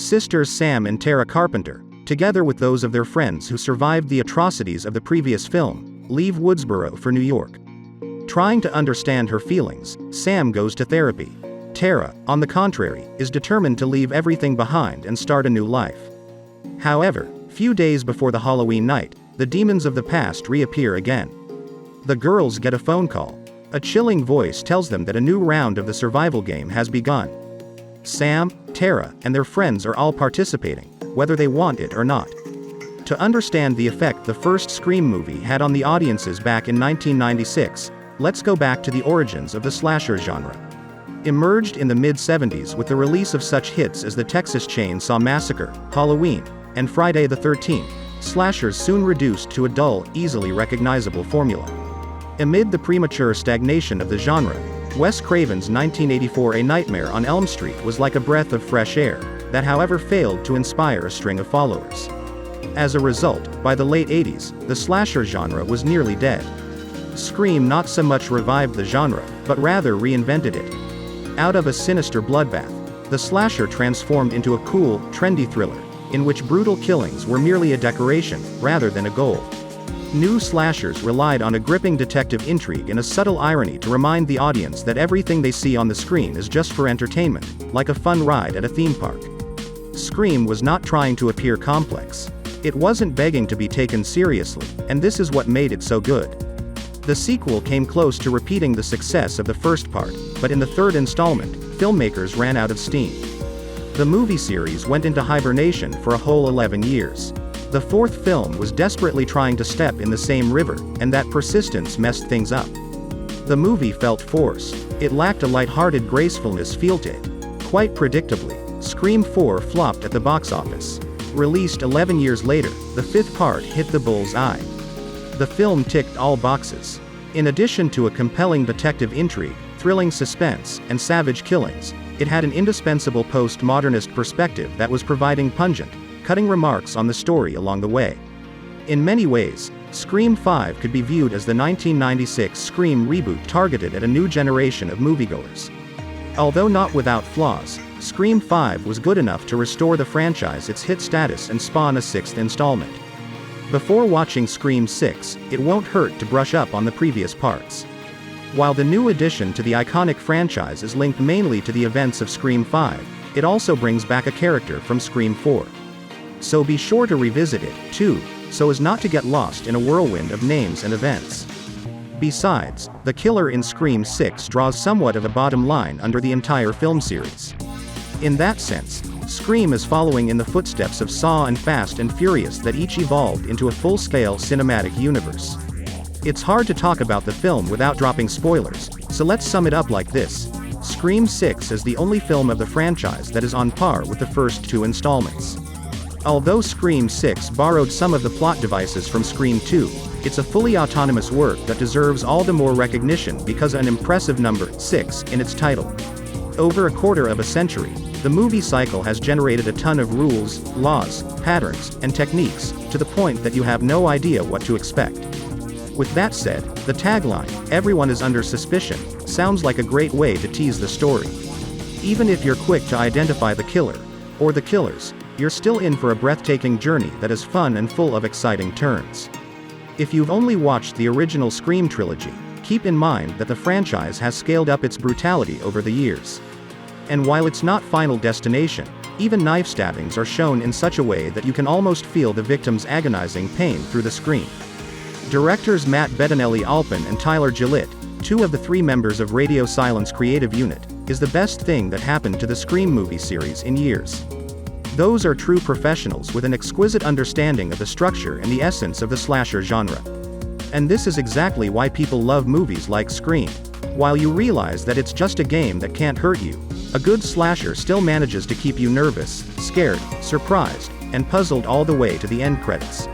Sisters Sam and Tara Carpenter, together with those of their friends who survived the atrocities of the previous film, leave Woodsboro for New York. Trying to understand her feelings, Sam goes to therapy. Tara, on the contrary, is determined to leave everything behind and start a new life. However, few days before the Halloween night, the demons of the past reappear again. The girls get a phone call. A chilling voice tells them that a new round of the survival game has begun. Sam, Tara, and their friends are all participating, whether they want it or not. To understand the effect the first Scream movie had on the audiences back in 1996, let's go back to the origins of the slasher genre. Emerged in the mid-70s with the release of such hits as the Texas Chainsaw Massacre, Halloween, and Friday the 13th, slashers soon reduced to a dull, easily recognizable formula. Amid the premature stagnation of the genre, Wes Craven's 1984 A Nightmare on Elm Street was like a breath of fresh air, that however failed to inspire a string of followers. As a result, by the late 80s, the slasher genre was nearly dead. Scream not so much revived the genre, but rather reinvented it. Out of a sinister bloodbath, the slasher transformed into a cool, trendy thriller, in which brutal killings were merely a decoration, rather than a goal. New slashers relied on a gripping detective intrigue and a subtle irony to remind the audience that everything they see on the screen is just for entertainment, like a fun ride at a theme park. Scream was not trying to appear complex. It wasn't begging to be taken seriously, and this is what made it so good. The sequel came close to repeating the success of the first part, but in the third installment, filmmakers ran out of steam. The movie series went into hibernation for a whole 11 years. The fourth film was desperately trying to step in the same river, and that persistence messed things up. The movie felt forced. It lacked a light-hearted gracefulness feel to it. Quite predictably, Scream 4 flopped at the box office. Released 11 years later, the fifth part hit the bull's eye. The film ticked all boxes. In addition to a compelling detective intrigue, thrilling suspense, and savage killings, it had an indispensable post-modernist perspective that was providing pungent, cutting remarks on the story along the way. In many ways, Scream 5 could be viewed as the 1996 Scream reboot targeted at a new generation of moviegoers. Although not without flaws, Scream 5 was good enough to restore the franchise its hit status and spawn a sixth installment. Before watching Scream 6, it won't hurt to brush up on the previous parts. While the new addition to the iconic franchise is linked mainly to the events of Scream 5, it also brings back a character from Scream 4. So be sure to revisit it, too, so as not to get lost in a whirlwind of names and events. Besides, the killer in Scream 6 draws somewhat of a bottom line under the entire film series. In that sense, Scream is following in the footsteps of Saw and Fast and Furious that each evolved into a full-scale cinematic universe. It's hard to talk about the film without dropping spoilers, so let's sum it up like this. Scream 6 is the only film of the franchise that is on par with the first two installments. Although Scream 6 borrowed some of the plot devices from Scream 2, it's a fully autonomous work that deserves all the more recognition because of an impressive number, 6, in its title. Over a quarter of a century, the movie cycle has generated a ton of rules, laws, patterns, and techniques, to the point that you have no idea what to expect. With that said, the tagline, "Everyone is under suspicion," sounds like a great way to tease the story. Even if you're quick to identify the killer, or the killers, you're still in for a breathtaking journey that is fun and full of exciting turns. If you've only watched the original Scream trilogy, keep in mind that the franchise has scaled up its brutality over the years. And while it's not Final Destination, even knife stabbings are shown in such a way that you can almost feel the victim's agonizing pain through the screen. Directors Matt Bettinelli-Olpin and Tyler Gillett, two of the three members of Radio Silence creative unit, is the best thing that happened to the Scream movie series in years. Those are true professionals with an exquisite understanding of the structure and the essence of the slasher genre. And this is exactly why people love movies like Scream. While you realize that it's just a game that can't hurt you, a good slasher still manages to keep you nervous, scared, surprised, and puzzled all the way to the end credits.